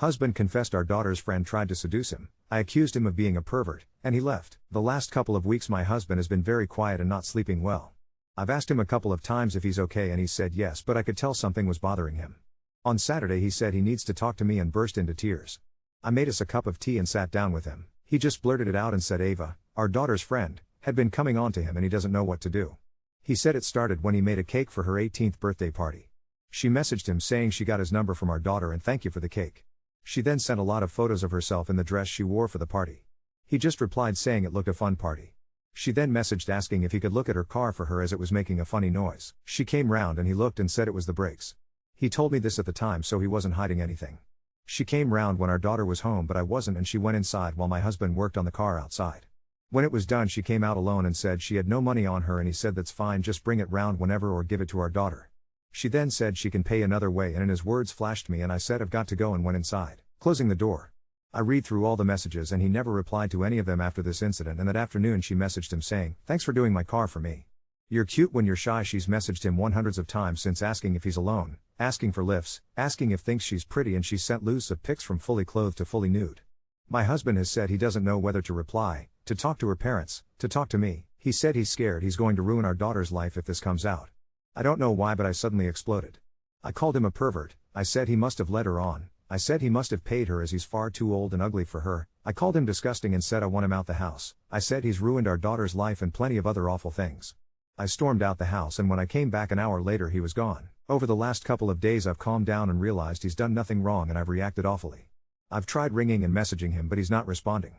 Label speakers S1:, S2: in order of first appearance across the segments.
S1: Husband confessed our daughter's friend tried to seduce him. I accused him of being a pervert, and he left. The last couple of weeks my husband has been very quiet and not sleeping well. I've asked him a couple of times if he's okay and he said yes, but I could tell something was bothering him. On Saturday he said he needs to talk to me and burst into tears. I made us a cup of tea and sat down with him. He just blurted it out and said Ava, our daughter's friend, had been coming on to him and he doesn't know what to do. He said it started when he made a cake for her 18th birthday party. She messaged him saying she got his number from our daughter and thank you for the cake. She then sent a lot of photos of herself in the dress she wore for the party. He just replied saying it looked a fun party. She then messaged asking if he could look at her car for her as it was making a funny noise. She came round and he looked and said it was the brakes. He told me this at the time so he wasn't hiding anything. She came round when our daughter was home but I wasn't and she went inside while my husband worked on the car outside. When it was done she came out alone and said she had no money on her and he said that's fine, just bring it round whenever or give it to our daughter. She then said she can pay another way and in his words flashed me and I said I've got to go and went inside, closing the door. I read through all the messages and he never replied to any of them after this incident, and that afternoon she messaged him saying, thanks for doing my car for me. You're cute when you're shy. She's messaged him hundreds of times since asking if he's alone, asking for lifts, asking if thinks she's pretty, and she's sent loads of pics from fully clothed to fully nude. My husband has said he doesn't know whether to reply, to talk to her parents, to talk to me. He said he's scared he's going to ruin our daughter's life if this comes out. I don't know why but I suddenly exploded. I called him a pervert. I said he must have led her on. I said he must have paid her as he's far too old and ugly for her. I called him disgusting and said I want him out the house. I said he's ruined our daughter's life and plenty of other awful things. I stormed out the house and when I came back an hour later he was gone. Over the last couple of days I've calmed down and realized he's done nothing wrong and I've reacted awfully. I've tried ringing and messaging him but he's not responding.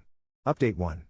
S1: Update 1.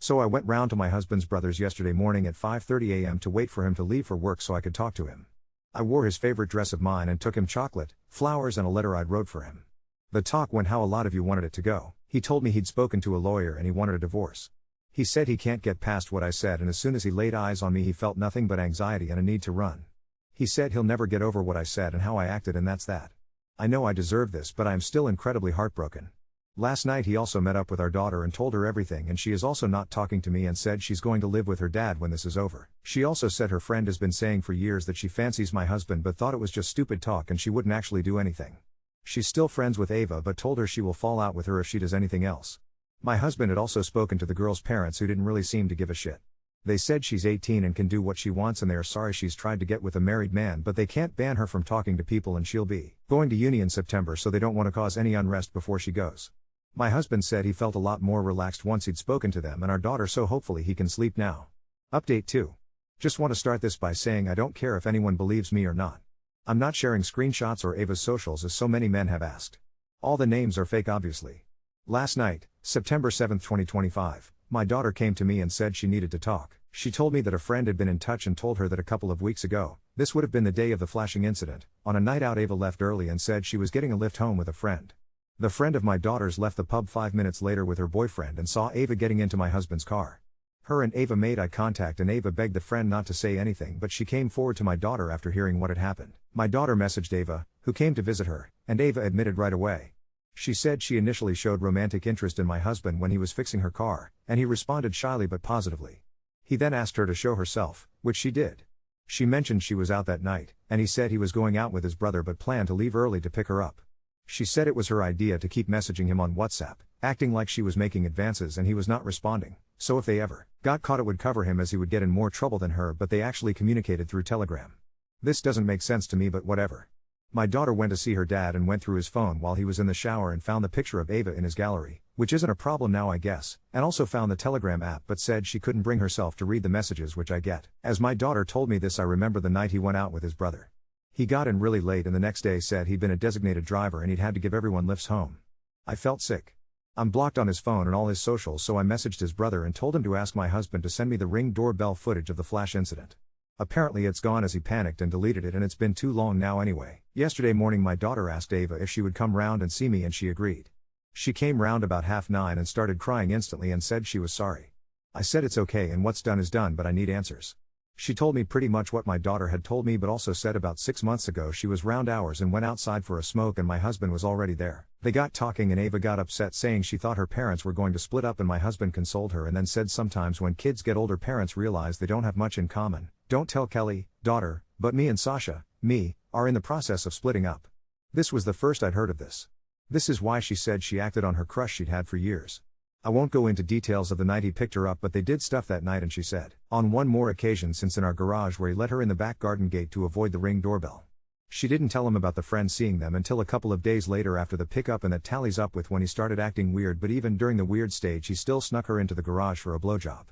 S1: So I went round to my husband's brother's yesterday morning at 5:30 a.m. to wait for him to leave for work so I could talk to him. I wore his favorite dress of mine and took him chocolate, flowers and a letter I'd wrote for him. The talk went how a lot of you wanted it to go. He told me he'd spoken to a lawyer and he wanted a divorce. He said he can't get past what I said, and as soon as he laid eyes on me he felt nothing but anxiety and a need to run. He said he'll never get over what I said and how I acted, and that's that. I know I deserve this but I am still incredibly heartbroken. Last night he also met up with our daughter and told her everything, and she is also not talking to me and said she's going to live with her dad when this is over. She also said her friend has been saying for years that she fancies my husband but thought it was just stupid talk and she wouldn't actually do anything. She's still friends with Ava but told her she will fall out with her if she does anything else. My husband had also spoken to the girl's parents who didn't really seem to give a shit. They said she's 18 and can do what she wants and they are sorry she's tried to get with a married man but they can't ban her from talking to people and she'll be going to uni in September so they don't want to cause any unrest before she goes. My husband said he felt a lot more relaxed once he'd spoken to them and our daughter, so hopefully he can sleep now. Update 2. Just want to start this by saying I don't care if anyone believes me or not. I'm not sharing screenshots or Ava's socials as so many men have asked. All the names are fake obviously. Last night, September 7, 2025, my daughter came to me and said she needed to talk. She told me that a friend had been in touch and told her that a couple of weeks ago, this would have been the day of the flashing incident, on a night out Ava left early and said she was getting a lift home with a friend. The friend of my daughter's left the pub 5 minutes later with her boyfriend and saw Ava getting into my husband's car. Her and Ava made eye contact and Ava begged the friend not to say anything, but she came forward to my daughter after hearing what had happened. My daughter messaged Ava, who came to visit her, and Ava admitted right away. She said she initially showed romantic interest in my husband when he was fixing her car, and he responded shyly but positively. He then asked her to show herself, which she did. She mentioned she was out that night, and he said he was going out with his brother but planned to leave early to pick her up. She said it was her idea to keep messaging him on WhatsApp, acting like she was making advances and he was not responding, so if they ever got caught it would cover him as he would get in more trouble than her, but they actually communicated through Telegram. This doesn't make sense to me but whatever. My daughter went to see her dad and went through his phone while he was in the shower and found the picture of Ava in his gallery, which isn't a problem now I guess, and also found the Telegram app but said she couldn't bring herself to read the messages, which I get. As my daughter told me this, I remember the night he went out with his brother. He got in really late and the next day said he'd been a designated driver and he'd had to give everyone lifts home. I felt sick. I'm blocked on his phone and all his socials, so I messaged his brother and told him to ask my husband to send me the Ring doorbell footage of the flash incident. Apparently it's gone as he panicked and deleted it, and it's been too long now anyway. Yesterday morning my daughter asked Ava if she would come round and see me and she agreed. She came round about 9:30 and started crying instantly and said she was sorry. I said it's okay and what's done is done, but I need answers. She told me pretty much what my daughter had told me, but also said about 6 months ago she was round hours and went outside for a smoke and my husband was already there. They got talking and Ava got upset saying she thought her parents were going to split up, and my husband consoled her and then said sometimes when kids get older parents realize they don't have much in common. Don't tell Kelly, daughter, but me and Sasha, me, are in the process of splitting up. This was the first I'd heard of this. This is why she said she acted on her crush she'd had for years. I won't go into details of the night he picked her up, but they did stuff that night, and she said, on one more occasion since in our garage, where he let her in the back garden gate to avoid the Ring doorbell. She didn't tell him about the friend seeing them until a couple of days later after the pickup, and that tallies up with when he started acting weird, but even during the weird stage he still snuck her into the garage for a blowjob.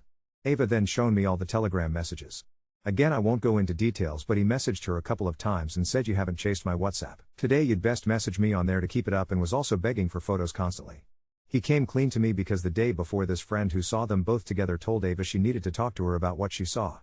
S1: Ava then shown me all the Telegram messages. Again, I won't go into details, but he messaged her a couple of times and said, "You haven't chased my WhatsApp today, you'd best message me on there to keep it up," and was also begging for photos constantly. He came clean to me because the day before, this friend who saw them both together told Ava she needed to talk to her about what she saw.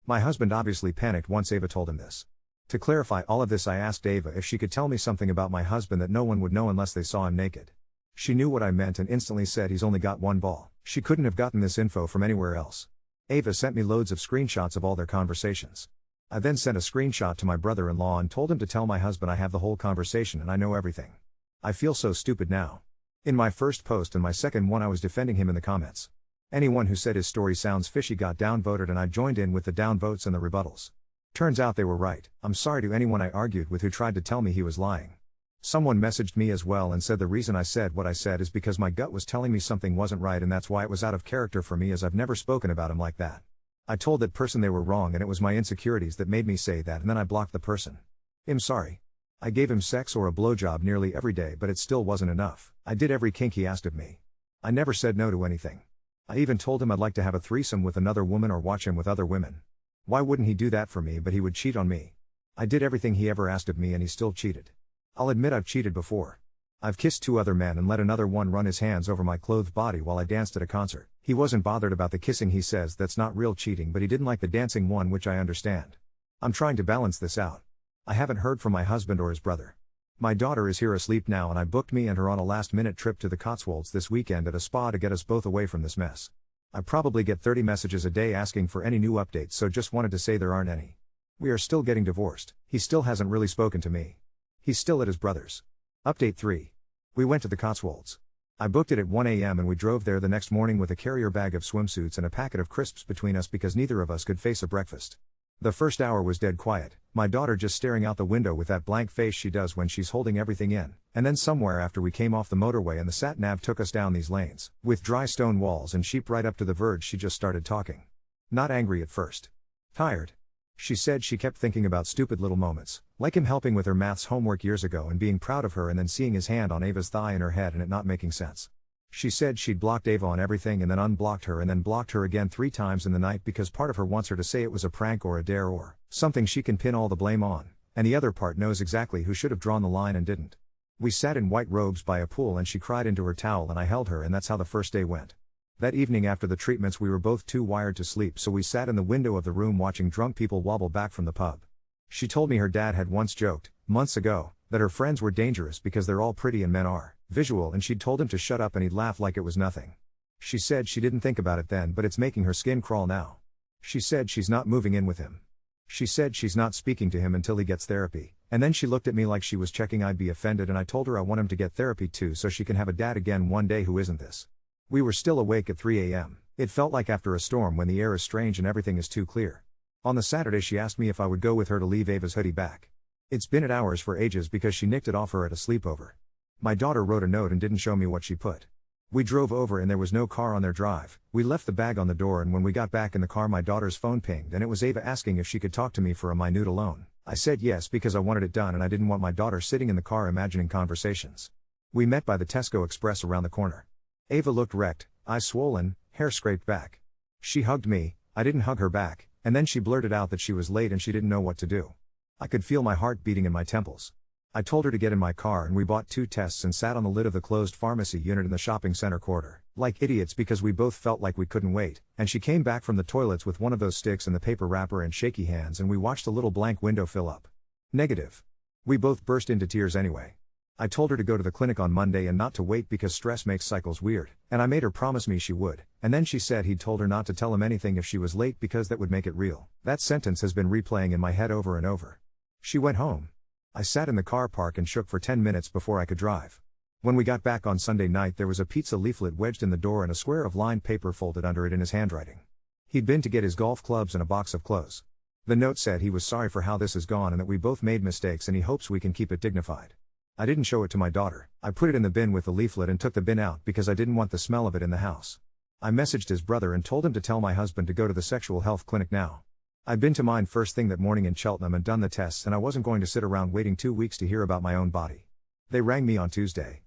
S1: My husband obviously panicked once Ava told him this. To clarify all of this, I asked Ava if she could tell me something about my husband that no one would know unless they saw him naked. She knew what I meant and instantly said he's only got one ball. She couldn't have gotten this info from anywhere else. Ava sent me loads of screenshots of all their conversations. I then sent a screenshot to my brother-in-law and told him to tell my husband I have the whole conversation and I know everything. I feel so stupid now. In my first post and my second one I was defending him in the comments. Anyone who said his story sounds fishy got downvoted, and I joined in with the downvotes and the rebuttals. Turns out they were right. I'm sorry to anyone I argued with who tried to tell me he was lying. Someone messaged me as well and said the reason I said what I said is because my gut was telling me something wasn't right, and that's why it was out of character for me, as I've never spoken about him like that. I told that person they were wrong and it was my insecurities that made me say that, and then I blocked the person. I'm sorry. I gave him sex or a blowjob nearly every day, but it still wasn't enough. I did every kink he asked of me. I never said no to anything. I even told him I'd like to have a threesome with another woman or watch him with other women. Why wouldn't he do that for me? But he would cheat on me. I did everything he ever asked of me and he still cheated. I'll admit I've cheated before. I've kissed 2 other men and let another one run his hands over my clothed body while I danced at a concert. He wasn't bothered about the kissing. He says that's not real cheating, but he didn't like the dancing one, which I understand. I'm trying to balance this out. I haven't heard from my husband or his brother. My daughter is here asleep now, and I booked me and her on a last-minute trip to the Cotswolds this weekend at a spa to get us both away from this mess. I probably get 30 messages a day asking for any new updates, so just wanted to say there aren't any. We are still getting divorced. He still hasn't really spoken to me. He's still at his brother's. Update 3. We went to the Cotswolds. I booked it at 1 a.m. and we drove there the next morning with a carrier bag of swimsuits and a packet of crisps between us because neither of us could face a breakfast. The first hour was dead quiet, my daughter just staring out the window with that blank face she does when she's holding everything in, and then somewhere after we came off the motorway and the sat-nav took us down these lanes, with dry stone walls and sheep right up to the verge, she just started talking. Not angry at first. Tired. She said she kept thinking about stupid little moments, like him helping with her maths homework years ago and being proud of her, and then seeing his hand on Ava's thigh in her head and it not making sense. She said she'd blocked Ava on everything and then unblocked her and then blocked her again 3 times in the night because part of her wants her to say it was a prank or a dare or something she can pin all the blame on, and the other part knows exactly who should have drawn the line and didn't. We sat in white robes by a pool and she cried into her towel and I held her, and that's how the first day went. That evening after the treatments we were both too wired to sleep, so we sat in the window of the room watching drunk people wobble back from the pub. She told me her dad had once joked, months ago, that her friends were dangerous because they're all pretty and men are visual, and she'd told him to shut up and he'd laugh like it was nothing. She said she didn't think about it then, but it's making her skin crawl now. She said she's not moving in with him. She said she's not speaking to him until he gets therapy, and then she looked at me like she was checking I'd be offended, and I told her I want him to get therapy too so she can have a dad again one day who isn't this. We were still awake at 3 a.m. It felt like after a storm when the air is strange and everything is too clear. On the Saturday she asked me if I would go with her to leave Ava's hoodie back. It's been at ours for ages because she nicked it off her at a sleepover. My daughter wrote a note and didn't show me what she put. We drove over and there was no car on their drive. We left the bag on the door, and when we got back in the car my daughter's phone pinged and it was Ava asking if she could talk to me for a minute alone. I said yes because I wanted it done and I didn't want my daughter sitting in the car imagining conversations. We met by the Tesco Express around the corner. Ava looked wrecked, eyes swollen, hair scraped back. She hugged me, I didn't hug her back, and then she blurted out that she was late and she didn't know what to do. I could feel my heart beating in my temples. I told her to get in my car and we bought 2 tests and sat on the lid of the closed pharmacy unit in the shopping center quarter, like idiots because we both felt like we couldn't wait, and she came back from the toilets with one of those sticks and the paper wrapper and shaky hands, and we watched a little blank window fill up. Negative. We both burst into tears anyway. I told her to go to the clinic on Monday and not to wait because stress makes cycles weird, and I made her promise me she would, and then she said he'd told her not to tell him anything if she was late because that would make it real. That sentence has been replaying in my head over and over. She went home. I sat in the car park and shook for 10 minutes before I could drive. When we got back on Sunday night there was a pizza leaflet wedged in the door and a square of lined paper folded under it in his handwriting. He'd been to get his golf clubs and a box of clothes. The note said he was sorry for how this has gone and that we both made mistakes and he hopes we can keep it dignified. I didn't show it to my daughter. I put it in the bin with the leaflet and took the bin out because I didn't want the smell of it in the house. I messaged his brother and told him to tell my husband to go to the sexual health clinic now. I'd been to mine first thing that morning in Cheltenham and done the tests, and I wasn't going to sit around waiting 2 weeks to hear about my own body. They rang me on Tuesday.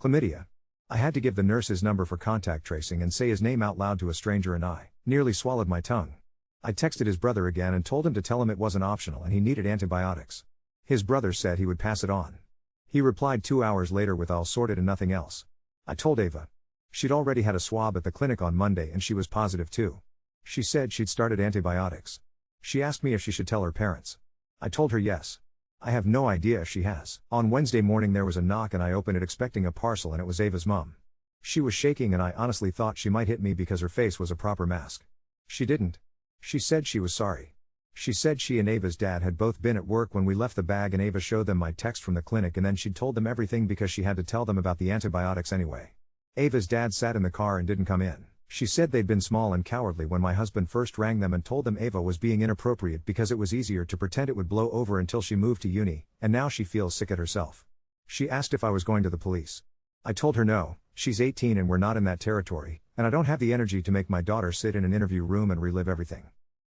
S1: Chlamydia. I had to give the nurse his number for contact tracing and say his name out loud to a stranger, and I nearly swallowed my tongue. I texted his brother again and told him to tell him it wasn't optional and he needed antibiotics. His brother said he would pass it on. He replied 2 hours later with "I'll sort it" and nothing else. I told Ava. She'd already had a swab at the clinic on Monday and she was positive too. She said she'd started antibiotics. She asked me if she should tell her parents. I told her yes. I have no idea if she has. On Wednesday morning there was a knock and I opened it expecting a parcel, and it was Ava's mom. She was shaking and I honestly thought she might hit me because her face was a proper mask. She didn't. She said she was sorry. She said she and Ava's dad had both been at work when we left the bag, and Ava showed them my text from the clinic, and then she'd told them everything because she had to tell them about the antibiotics anyway. Ava's dad sat in the car and didn't come in. She said they'd been small and cowardly when my husband first rang them and told them Ava was being inappropriate because it was easier to pretend it would blow over until she moved to uni, and now she feels sick at herself. She asked if I was going to the police. I told her no, she's 18 and we're not in that territory, and I don't have the energy to make my daughter sit in an interview room and relive everything.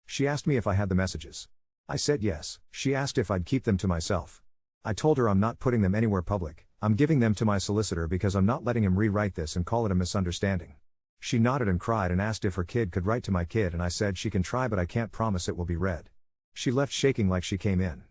S1: She asked me if I had the messages. I said yes. She asked if I'd keep them to myself. I told her I'm not putting them anywhere public, I'm giving them to my solicitor because I'm not letting him rewrite this and call it a misunderstanding. She nodded and cried and asked if her kid could write to my kid, and I said she can try but I can't promise it will be read. She left shaking like she came in.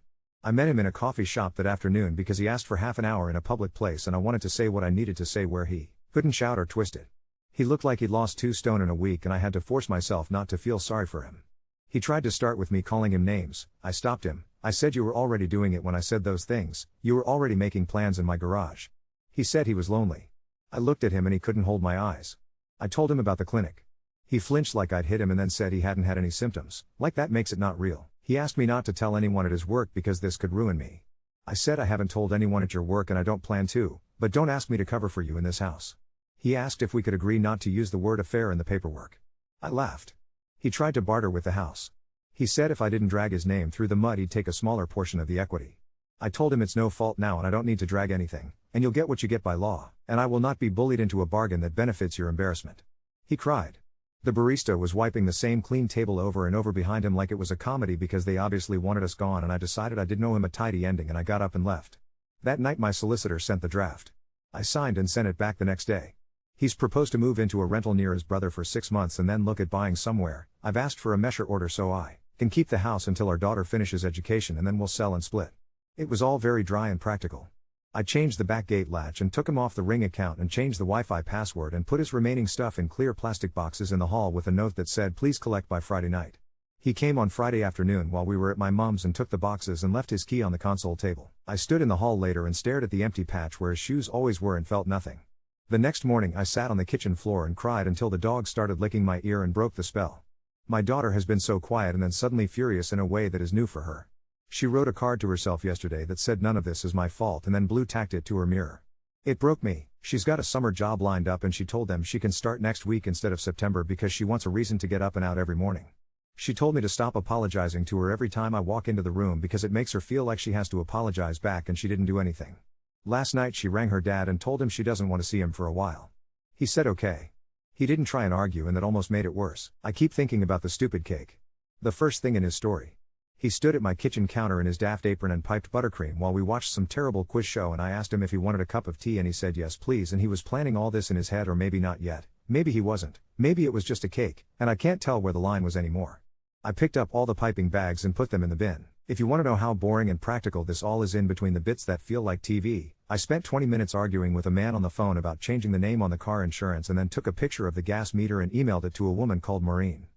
S1: I met him in a coffee shop that afternoon because he asked for half an hour in a public place and I wanted to say what I needed to say where he couldn't shout or twist it. He looked like he'd lost 2 stone in a week and I had to force myself not to feel sorry for him. He tried to start with me calling him names. I stopped him. I said, "You were already doing it when I said those things, you were already making plans in my garage." He said he was lonely. I looked at him and he couldn't hold my eyes. I told him about the clinic. He flinched like I'd hit him and then said he hadn't had any symptoms. Like that makes it not real. He asked me not to tell anyone at his work because this could ruin me. I said I haven't told anyone at your work and I don't plan to, but don't ask me to cover for you in this house. He asked if we could agree not to use the word affair in the paperwork. I laughed. He tried to barter with the house. He said if I didn't drag his name through the mud he'd take a smaller portion of the equity. I told him it's no fault now and I don't need to drag anything, and you'll get what you get by law, and I will not be bullied into a bargain that benefits your embarrassment. He cried. The barista was wiping the same clean table over and over behind him like it was a comedy because they obviously wanted us gone, and I decided I didn't owe him a tidy ending and I got up and left. That night my solicitor sent the draft. I signed and sent it back the next day. He's proposed to move into a rental near his brother for 6 months and then look at buying somewhere. I've asked for a measure order so I can keep the house until our daughter finishes education and then we'll sell and split. It was all very dry and practical. I changed the back gate latch and took him off the Ring account and changed the Wi-Fi password and put his remaining stuff in clear plastic boxes in the hall with a note that said please collect by Friday night. He came on Friday afternoon while we were at my mom's and took the boxes and left his key on the console table. I stood in the hall later and stared at the empty patch where his shoes always were and felt nothing. The next morning I sat on the kitchen floor and cried until the dog started licking my ear and broke the spell. My daughter has been so quiet and then suddenly furious in a way that is new for her. She wrote a card to herself yesterday that said none of this is my fault and then blue tacked it to her mirror. It broke me. She's got a summer job lined up and she told them she can start next week instead of September because she wants a reason to get up and out every morning. She told me to stop apologizing to her every time I walk into the room because it makes her feel like she has to apologize back and she didn't do anything. Last night she rang her dad and told him she doesn't want to see him for a while. He said okay. He didn't try and argue and that almost made it worse. I keep thinking about the stupid cake. The first thing in his story. He stood at my kitchen counter in his daft apron and piped buttercream while we watched some terrible quiz show, and I asked him if he wanted a cup of tea and he said yes please, and he was planning all this in his head, or maybe not yet. Maybe he wasn't. Maybe it was just a cake, and I can't tell where the line was anymore. I picked up all the piping bags and put them in the bin. If you want to know how boring and practical this all is in between the bits that feel like TV, I spent 20 minutes arguing with a man on the phone about changing the name on the car insurance and then took a picture of the gas meter and emailed it to a woman called Maureen.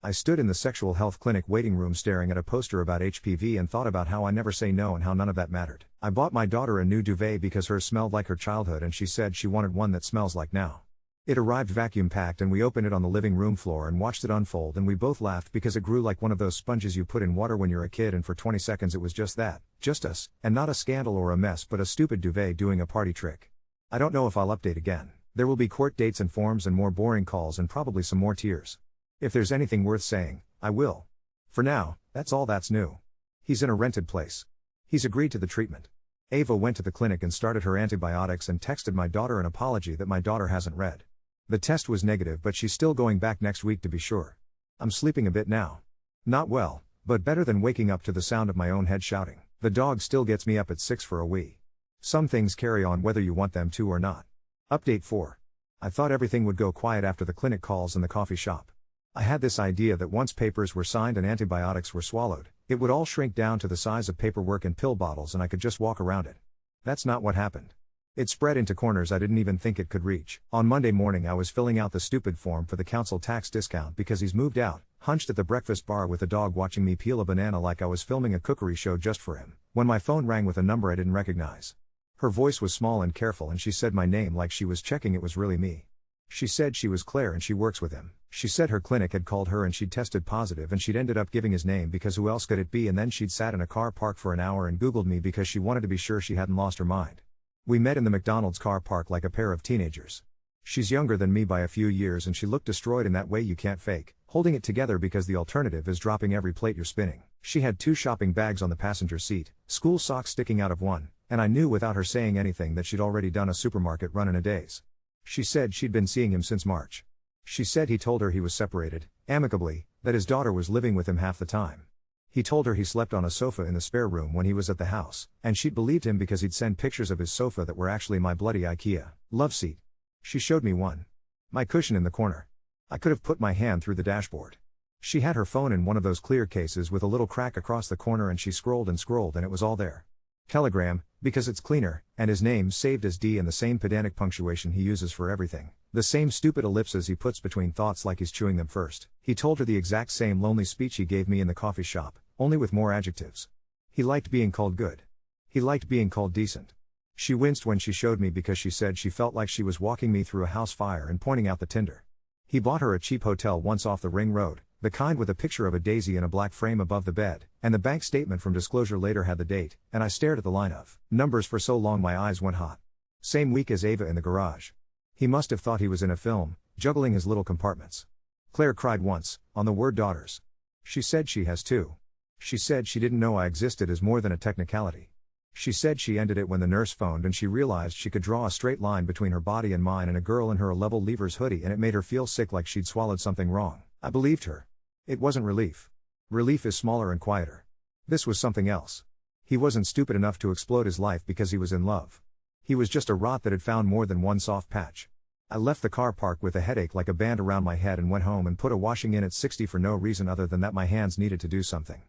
S1: I stood in the sexual health clinic waiting room staring at a poster about HPV and thought about how I never say no and how none of that mattered. I bought my daughter a new duvet because hers smelled like her childhood and she said she wanted one that smells like now. It arrived vacuum packed and we opened it on the living room floor and watched it unfold, and we both laughed because it grew like one of those sponges you put in water when you're a kid, and for 20 seconds it was just that, just us, and not a scandal or a mess but a stupid duvet doing a party trick. I don't know if I'll update again. There will be court dates and forms and more boring calls and probably some more tears. If there's anything worth saying, I will. For now, that's all that's new. He's in a rented place. He's agreed to the treatment. Ava went to the clinic and started her antibiotics and texted my daughter an apology that my daughter hasn't read. The test was negative, but she's still going back next week to be sure. I'm sleeping a bit now. Not well, but better than waking up to the sound of my own head shouting. The dog still gets me up at 6 for a wee. Some things carry on whether you want them to or not. Update 4. I thought everything would go quiet after the clinic calls and the coffee shop. I had this idea that once papers were signed and antibiotics were swallowed, it would all shrink down to the size of paperwork and pill bottles and I could just walk around it. That's not what happened. It spread into corners I didn't even think it could reach. On Monday morning I was filling out the stupid form for the council tax discount because he's moved out, hunched at the breakfast bar with the dog watching me peel a banana like I was filming a cookery show just for him, when my phone rang with a number I didn't recognize. Her voice was small and careful and she said my name like she was checking it was really me. She said she was Claire and she works with him. She said her clinic had called her and she'd tested positive and she'd ended up giving his name because who else could it be, and then she'd sat in a car park for an hour and Googled me because she wanted to be sure she hadn't lost her mind. We met in the McDonald's car park like a pair of teenagers. She's younger than me by a few years and she looked destroyed in that way you can't fake, holding it together because the alternative is dropping every plate you're spinning. She had 2 shopping bags on the passenger seat, school socks sticking out of one, and I knew without her saying anything that she'd already done a supermarket run in a daze. She said she'd been seeing him since March. She said he told her he was separated, amicably, that his daughter was living with him half the time. He told her he slept on a sofa in the spare room when he was at the house, and she'd believed him because he'd send pictures of his sofa that were actually my bloody IKEA love seat. She showed me one. My cushion in the corner. I could have put my hand through the dashboard. She had her phone in one of those clear cases with a little crack across the corner and she scrolled and it was all there. Telegram, because it's cleaner, and his name saved as D and the same pedantic punctuation he uses for everything. The same stupid ellipses he puts between thoughts like he's chewing them first. He told her the exact same lonely speech he gave me in the coffee shop, only with more adjectives. He liked being called good. He liked being called decent. She winced when she showed me because she said she felt like she was walking me through a house fire and pointing out the tinder. He bought her a cheap hotel once off the Ring Road, the kind with a picture of a daisy in a black frame above the bed, and the bank statement from Disclosure later had the date, and I stared at the line of numbers for so long my eyes went hot. Same week as Ava in the garage. He must have thought he was in a film, juggling his little compartments. Claire cried once, on the word daughters. She said she has 2. She said she didn't know I existed as more than a technicality. She said she ended it when the nurse phoned and she realized she could draw a straight line between her body and mine and a girl in her A-level Leavers hoodie and it made her feel sick like she'd swallowed something wrong. I believed her. It wasn't relief. Relief is smaller and quieter. This was something else. He wasn't stupid enough to explode his life because he was in love. He was just a rot that had found more than one soft patch. I left the car park with a headache like a band around my head and went home and put a washing in at 60 for no reason other than that my hands needed to do something.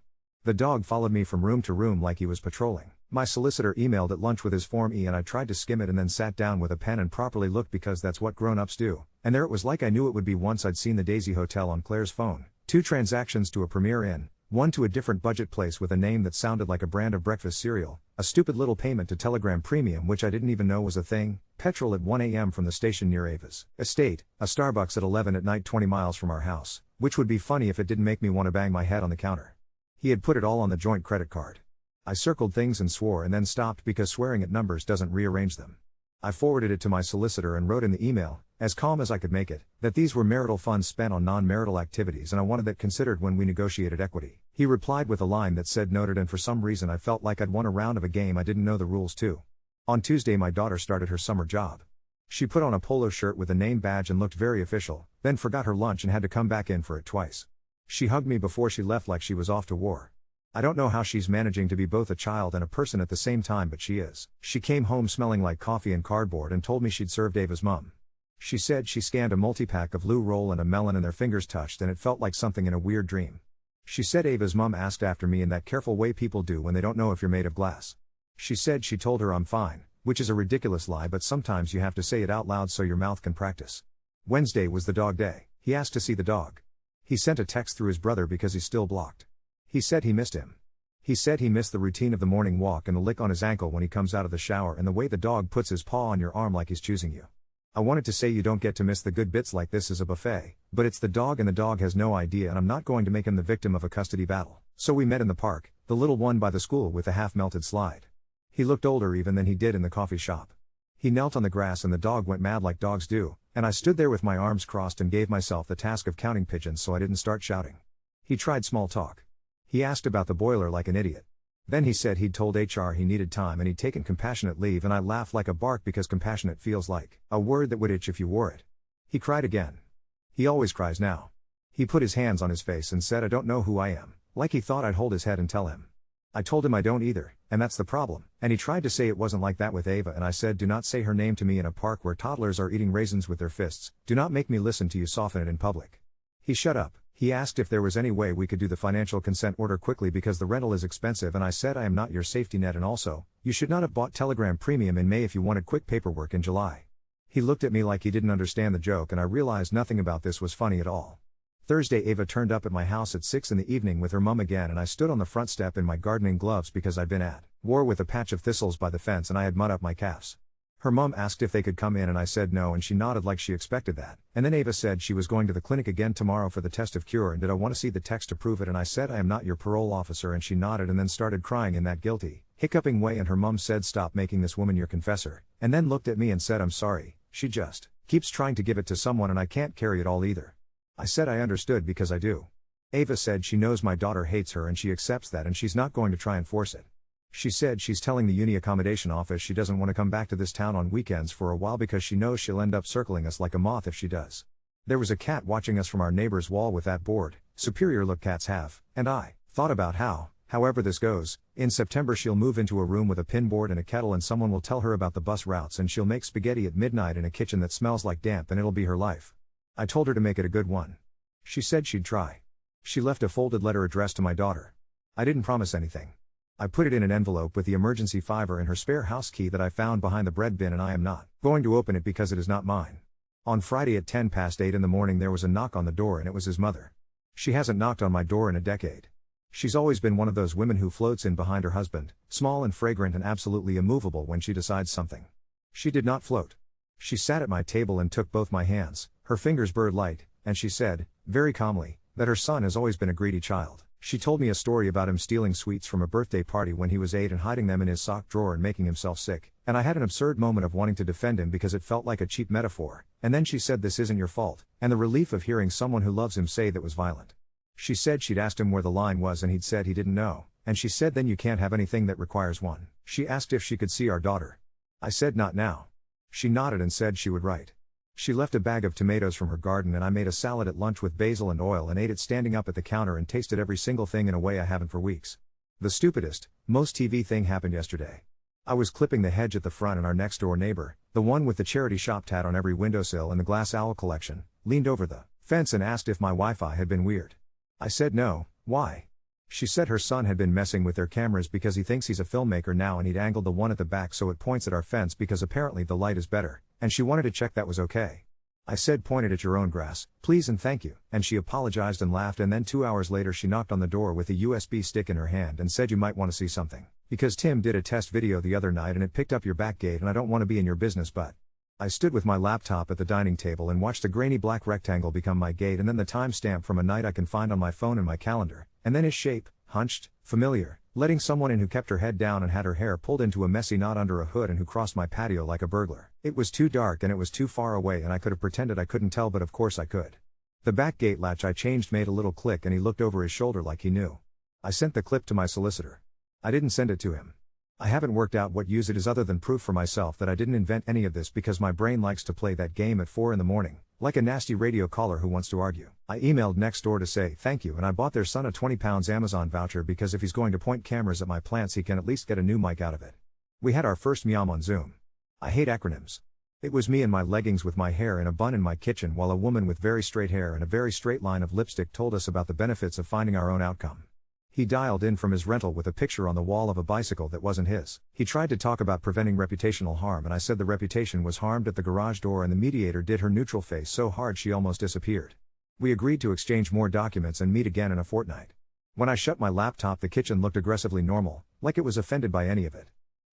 S1: The dog followed me from room to room like he was patrolling. My solicitor emailed at lunch with his Form E and I tried to skim it and then sat down with a pen and properly looked because that's what grown-ups do. And there it was like I knew it would be once I'd seen the Daisy Hotel on Claire's phone. 2 transactions to a Premier Inn, 1 to a different budget place with a name that sounded like a brand of breakfast cereal, a stupid little payment to Telegram Premium which I didn't even know was a thing, petrol at 1 a.m. from the station near Ava's estate, a Starbucks at 11 at night 20 miles from our house, which would be funny if it didn't make me want to bang my head on the counter. He had put it all on the joint credit card. I circled things and swore and then stopped because swearing at numbers doesn't rearrange them. I forwarded it to my solicitor and wrote in the email, as calm as I could make it, that these were marital funds spent on non-marital activities and I wanted that considered when we negotiated equity. He replied with a line that said noted, and for some reason I felt like I'd won a round of a game I didn't know the rules to. On Tuesday my daughter started her summer job. She put on a polo shirt with a name badge and looked very official, then forgot her lunch and had to come back in for it twice. She hugged me before she left like she was off to war. I don't know how she's managing to be both a child and a person at the same time, but she is. She came home smelling like coffee and cardboard and told me she'd served Ava's mum. She said she scanned a multi-pack of loo roll and a melon and their fingers touched and it felt like something in a weird dream. She said Ava's mum asked after me in that careful way people do when they don't know if you're made of glass. She said she told her I'm fine, which is a ridiculous lie, but sometimes you have to say it out loud so your mouth can practice. Wednesday was the dog day. He asked to see the dog. He sent a text through his brother because he's still blocked. He said he missed him. He said he missed the routine of the morning walk and the lick on his ankle when he comes out of the shower and the way the dog puts his paw on your arm like he's choosing you. I wanted to say you don't get to miss the good bits like this is a buffet, but it's the dog and the dog has no idea and I'm not going to make him the victim of a custody battle. So we met in the park, the little one by the school with the half-melted slide. He looked older even than he did in the coffee shop. He knelt on the grass and the dog went mad like dogs do, and I stood there with my arms crossed and gave myself the task of counting pigeons so I didn't start shouting. He tried small talk. He asked about the boiler like an idiot. Then he said he'd told HR he needed time and he'd taken compassionate leave, and I laughed like a bark because compassionate feels like a word that would itch if you wore it. He cried again. He always cries now. He put his hands on his face and said I don't know who I am, like he thought I'd hold his head and tell him. I told him I don't either, and that's the problem, and he tried to say it wasn't like that with Ava, and I said do not say her name to me in a park where toddlers are eating raisins with their fists, do not make me listen to you soften it in public. He shut up. He asked if there was any way we could do the financial consent order quickly because the rental is expensive, and I said I am not your safety net, and also, you should not have bought Telegram Premium in May if you wanted quick paperwork in July. He looked at me like he didn't understand the joke, and I realized nothing about this was funny at all. Thursday, Ava turned up at my house at 6 in the evening with her mum again, and I stood on the front step in my gardening gloves because I'd been at war with a patch of thistles by the fence and I had mud up my calves. Her mum asked if they could come in and I said no, and she nodded like she expected that, and then Ava said she was going to the clinic again tomorrow for the test of cure and did I want to see the text to prove it, and I said I am not your parole officer, and she nodded and then started crying in that guilty, hiccuping way, and her mum said stop making this woman your confessor, and then looked at me and said I'm sorry, she just keeps trying to give it to someone and I can't carry it all either. I said I understood because I do. Ava said she knows my daughter hates her and she accepts that and she's not going to try and force it. She said she's telling the uni accommodation office she doesn't want to come back to this town on weekends for a while because she knows she'll end up circling us like a moth if she does. There was a cat watching us from our neighbor's wall with that bored, superior look cats have, and I thought about how, however this goes, in September she'll move into a room with a pinboard and a kettle and someone will tell her about the bus routes and she'll make spaghetti at midnight in a kitchen that smells like damp and it'll be her life. I told her to make it a good one. She said she'd try. She left a folded letter addressed to my daughter. I didn't promise anything. I put it in an envelope with the emergency fiver and her spare house key that I found behind the bread bin, and I am not going to open it because it is not mine. On Friday at 8:10 in the morning there was a knock on the door and it was his mother. She hasn't knocked on my door in a decade. She's always been one of those women who floats in behind her husband, small and fragrant and absolutely immovable when she decides something. She did not float. She sat at my table and took both my hands, her fingers bird-light, and she said, very calmly, that her son has always been a greedy child. She told me a story about him stealing sweets from a birthday party when he was 8 and hiding them in his sock drawer and making himself sick, and I had an absurd moment of wanting to defend him because it felt like a cheap metaphor, and then she said this isn't your fault, and the relief of hearing someone who loves him say that was violent. She said she'd asked him where the line was and he'd said he didn't know, and she said then you can't have anything that requires one. She asked if she could see our daughter. I said not now. She nodded and said she would write. She left a bag of tomatoes from her garden and I made a salad at lunch with basil and oil and ate it standing up at the counter and tasted every single thing in a way I haven't for weeks. The stupidest, most TV thing happened yesterday. I was clipping the hedge at the front and our next door neighbor, the one with the charity shop tat on every windowsill and the glass owl collection, leaned over the fence and asked if my Wi-Fi had been weird. I said no, why? She said her son had been messing with their cameras because he thinks he's a filmmaker now and he'd angled the one at the back so it points at our fence because apparently the light is better, and she wanted to check that was okay. I said point it at your own grass, please and thank you, and she apologized and laughed, and then 2 hours later she knocked on the door with a USB stick in her hand and said you might want to see something, because Tim did a test video the other night and it picked up your back gate and I don't want to be in your business but. I stood with my laptop at the dining table and watched a grainy black rectangle become my gate and then the timestamp from a night I can find on my phone and my calendar, and then his shape, hunched, familiar, letting someone in who kept her head down and had her hair pulled into a messy knot under a hood and who crossed my patio like a burglar. It was too dark and it was too far away and I could have pretended I couldn't tell, but of course I could. The back gate latch I changed made a little click and he looked over his shoulder like he knew. I sent the clip to my solicitor. I didn't send it to him. I haven't worked out what use it is other than proof for myself that I didn't invent any of this because my brain likes to play that game at 4 in the morning, like a nasty radio caller who wants to argue. I emailed next door to say thank you and I bought their son a £20 Amazon voucher because if he's going to point cameras at my plants he can at least get a new mic out of it. We had our first meow on Zoom. I hate acronyms. It was me in my leggings with my hair in a bun in my kitchen while a woman with very straight hair and a very straight line of lipstick told us about the benefits of finding our own outcome. He dialed in from his rental with a picture on the wall of a bicycle that wasn't his. He tried to talk about preventing reputational harm and I said the reputation was harmed at the garage door and the mediator did her neutral face so hard she almost disappeared. We agreed to exchange more documents and meet again in a fortnight. When I shut my laptop the kitchen looked aggressively normal, like it was offended by any of it.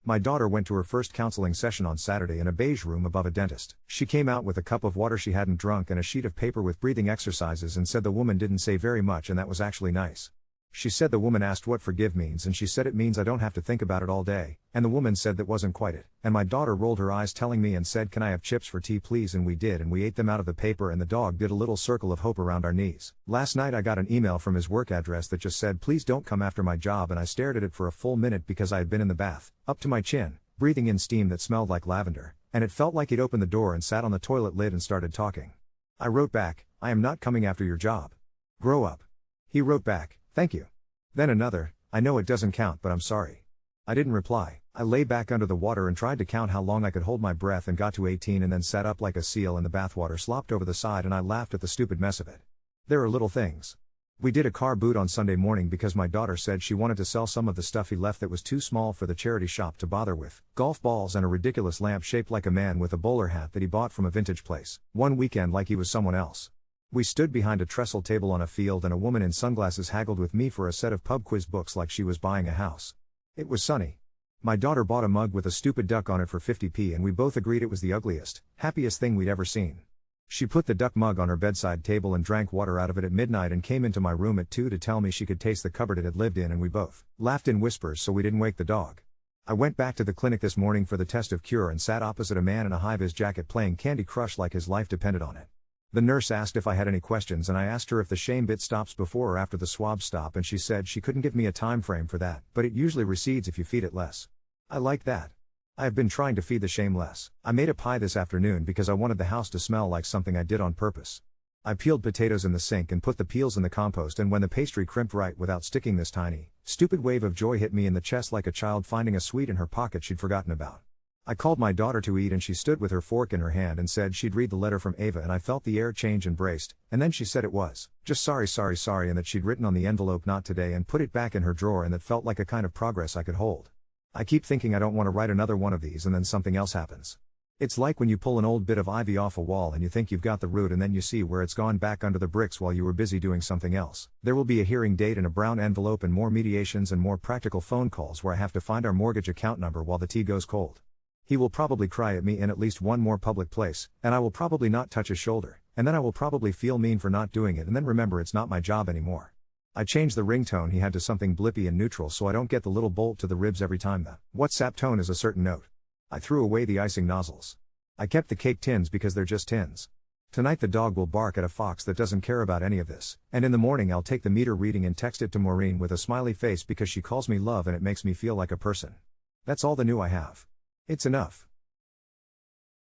S1: My daughter went to her first counseling session on Saturday in a beige room above a dentist. She came out with a cup of water she hadn't drunk and a sheet of paper with breathing exercises and said the woman didn't say very much and that was actually nice. She said the woman asked what forgive means and she said it means I don't have to think about it all day, and the woman said that wasn't quite it, and my daughter rolled her eyes telling me and said can I have chips for tea please, and we did, and we ate them out of the paper, and the dog did a little circle of hope around our knees. Last night I got an email from his work address that just said please don't come after my job, and I stared at it for a full minute because I had been in the bath, up to my chin, breathing in steam that smelled like lavender, and it felt like he'd opened the door and sat on the toilet lid and started talking. I wrote back, I am not coming after your job. Grow up. He wrote back, thank you. Then another, I know it doesn't count but I'm sorry. I didn't reply. I lay back under the water and tried to count how long I could hold my breath and got to 18 and then sat up like a seal and the bathwater slopped over the side and I laughed at the stupid mess of it. There are little things. We did a car boot on Sunday morning because my daughter said she wanted to sell some of the stuff he left that was too small for the charity shop to bother with, golf balls and a ridiculous lamp shaped like a man with a bowler hat that he bought from a vintage place, one weekend like he was someone else. We stood behind a trestle table on a field and a woman in sunglasses haggled with me for a set of pub quiz books like she was buying a house. It was sunny. My daughter bought a mug with a stupid duck on it for 50p and we both agreed it was the ugliest, happiest thing we'd ever seen. She put the duck mug on her bedside table and drank water out of it at midnight and came into my room at 2 to tell me she could taste the cupboard it had lived in, and we both laughed in whispers so we didn't wake the dog. I went back to the clinic this morning for the test of cure and sat opposite a man in a high-vis jacket playing Candy Crush like his life depended on it. The nurse asked if I had any questions and I asked her if the shame bit stops before or after the swabs stop, and she said she couldn't give me a time frame for that, but it usually recedes if you feed it less. I like that. I have been trying to feed the shame less. I made a pie this afternoon because I wanted the house to smell like something I did on purpose. I peeled potatoes in the sink and put the peels in the compost, and when the pastry crimped right without sticking, this tiny, stupid wave of joy hit me in the chest like a child finding a sweet in her pocket she'd forgotten about. I called my daughter to eat and she stood with her fork in her hand and said she'd read the letter from Ava, and I felt the air change and braced, and then she said it was just sorry and that she'd written on the envelope not today and put it back in her drawer, and that felt like a kind of progress I could hold. I keep thinking I don't want to write another one of these and then something else happens. It's like when you pull an old bit of ivy off a wall and you think you've got the root and then you see where it's gone back under the bricks while you were busy doing something else. There will be a hearing date and a brown envelope and more mediations and more practical phone calls where I have to find our mortgage account number while the tea goes cold. He will probably cry at me in at least one more public place, and I will probably not touch his shoulder, and then I will probably feel mean for not doing it and then remember it's not my job anymore. I changed the ringtone he had to something blippy and neutral so I don't get the little bolt to the ribs every time the WhatsApp tone is a certain note. I threw away the icing nozzles. I kept the cake tins because they're just tins. Tonight the dog will bark at a fox that doesn't care about any of this, and in the morning I'll take the meter reading and text it to Maureen with a smiley face because she calls me love and it makes me feel like a person. That's all the new I have. It's enough.